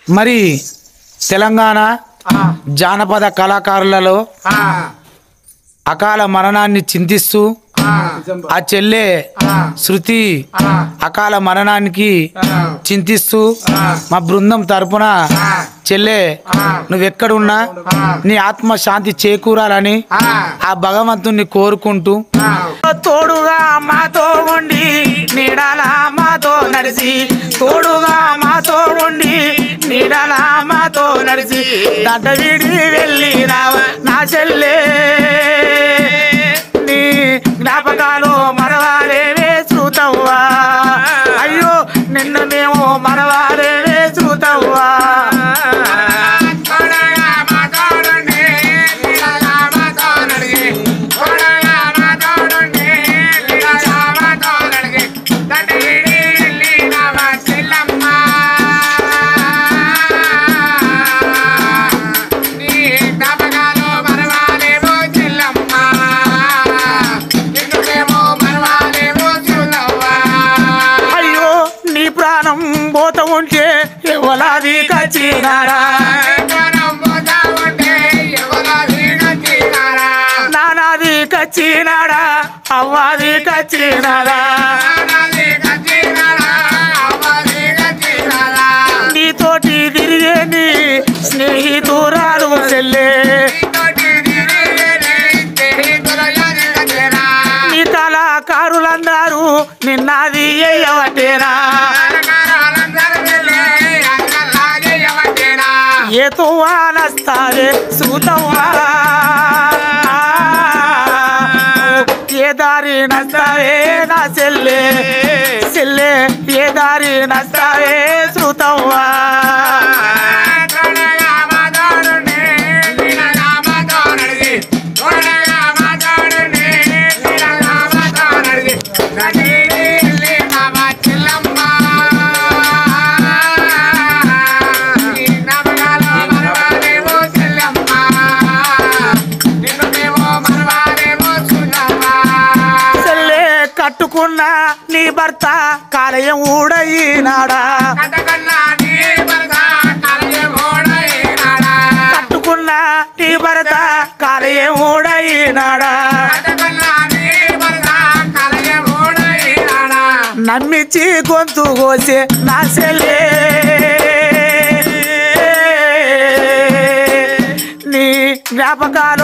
మరి తెలంగాణ జానపద కళాకారులలో అకాల మరణాన్ని చింతిస్తూ ఆ చెల్లె శృతి అకాల మరణానికి చింతిస్తూ మా బృందం తరపున చెల్లె నువ్వెక్కడున్నా నీ ఆత్మ శాంతి చేకూరాలని ఆ భగవంతుణ్ణి కోరుకుంటూ తోడుగా మాతో ఉండి నీడలా మాతో నడిచి తోడుగా మాతో ఉండి నీడలా మాతో నడిచి దడ్డ వీడి వెళ్ళి రావా నా చెల్లె నీ జ్ఞాపకాలు మరవాలేవే చూతవ్వా అయ్యో నిన్ను మేము మరవాలేవే చూతవ్వా పోత ఉంటే ఎవలాది కచ్చినారా నానాది కచ్చినాడా అవ్వాది కచ్చినారా నీతోటి తిరిగే నీ స్నేహితురాలు చెల్లె నీ కళాకారులందరూ నిన్నది ఎయ్యవటేనా ये तो नस्ता रे सूतवा ये दारी नस्ता रे ना सिल्ले सिल्ले ये दारी नस्ता रे सूतवा కట్టుకున్నా నీ భర్త కాలయం ఊడయినాడా కట్టుకున్నా నీ భర్త కాలయం ఊడయినాడా నమ్మించి గొంతు కోసే నా చెల్లె నీ జ్ఞాపకాలు